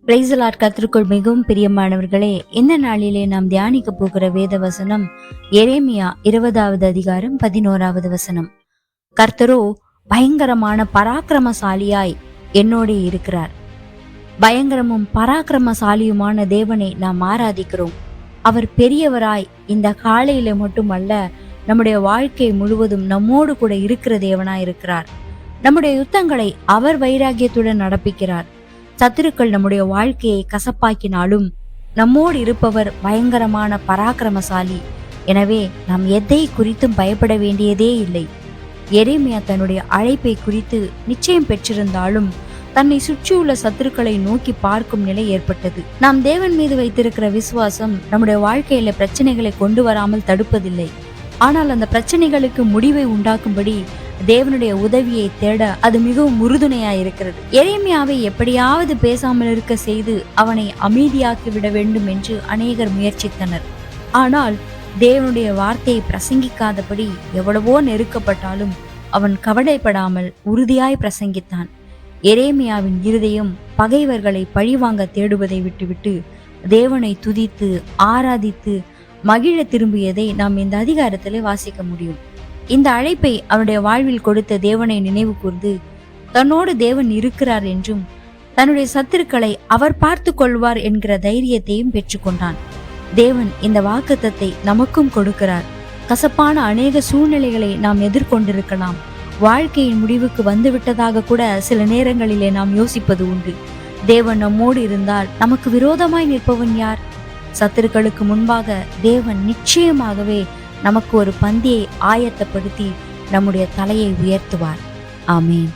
Praise the Lord. கர்த்தருக்குள் மிகவும் பிரியமானவர்களே, இந்த நாளிலே நாம் தியானிக்க போகிற வேத வசனம் எரேமியா 20வது அதிகாரம் 11வது வசனம். கர்த்தரோ பயங்கரமான பராக்கிரமசாலியாய் என்னோட இருக்கிறார். பயங்கரமும் பராக்கிரமசாலியுமான தேவனை நாம் ஆராதிக்கிறோம். அவர் பெரியவராய் இந்த காலையில மட்டுமல்ல, நம்முடைய வாழ்க்கை முழுவதும் நம்மோடு கூட இருக்கிற தேவனாய் இருக்கிறார். நம்முடைய யுத்தங்களை அவர் வைராகியத்துடன் நடப்பிக்கிறார். சத்துருக்கள் நம்முடைய வாழ்க்கையை கசப்பாக்கினாலும் நம்மோடு இருப்பவர் பயங்கரமான பராக்கிரமசாலி. எனவே நாம் எதை குறித்தும் பயப்பட வேண்டியதே இல்லை. எரேமியா தன்னுடைய அழைப்பை குறித்து நிச்சயம் பெற்றிருந்தாலும் தன்னை சுற்றியுள்ள சத்துருக்களை நோக்கி பார்க்கும் நிலை ஏற்பட்டது. நாம் தேவன் மீது வைத்திருக்கிற விசுவாசம் நம்முடைய வாழ்க்கையில பிரச்சனைகளை கொண்டு வராமல் தடுப்பதில்லை. ஆனால் அந்த பிரச்சனைகளுக்கு முடிவை உண்டாக்கும்படி தேவனுடைய உதவியை தேட அது மிகவும் உறுதுணையா இருக்கிறது. எரேமியாவை எப்படியாவது பேசாமல் இருக்க செய்து அவனை அமைதியாக்கி விட வேண்டும் என்று அநேகர் முயற்சித்தனர். ஆனால் தேவனுடைய வார்த்தையை பிரசங்கிக்காதபடி எவ்வளவோ நெருக்கப்பட்டாலும் அவன் கவலைப்படாமல் உறுதியாய் பிரசங்கித்தான். எரேமியாவின் இருதயம் பகைவர்களை பழிவாங்க தேடுவதை விட்டுவிட்டு தேவனை துதித்து ஆராதித்து மகிழ திரும்பியதை நாம் இந்த அதிகாரத்திலே வாசிக்க முடியும். இந்த அழைப்பை அவனுடைய வாழ்வில் கொடுத்த தேவனை நினைவு கூர்ந்து தன்னோடு தேவன் இருக்கிறார் என்றும் தன்னுடைய சத்துருக்களை அவர் பார்த்து கொள்வார் என்கிற தைரியத்தையும் பெற்றுக்கொண்டான். தேவன் இந்த வாக்குத்தத்தை நமக்கும் கொடுக்கிறார். கசப்பான அநேக சூழ்நிலைகளை நாம் எதிர்கொண்டிருக்கலாம். வாழ்க்கையின் முடிவுக்கு வந்துவிட்டதாக கூட சில நேரங்களிலே நாம் யோசிப்பது உண்டு. தேவன் நம்மோடு இருந்தால் நமக்கு விரோதமாய் நிற்பவன் யார்? சத்துருக்களுக்கு முன்பாக தேவன் நிச்சயமாகவே நமக்கு ஒரு பந்தியை ஆயத்தப்படுத்தி நம்முடைய தலையை உயர்த்துவார். ஆமேன்.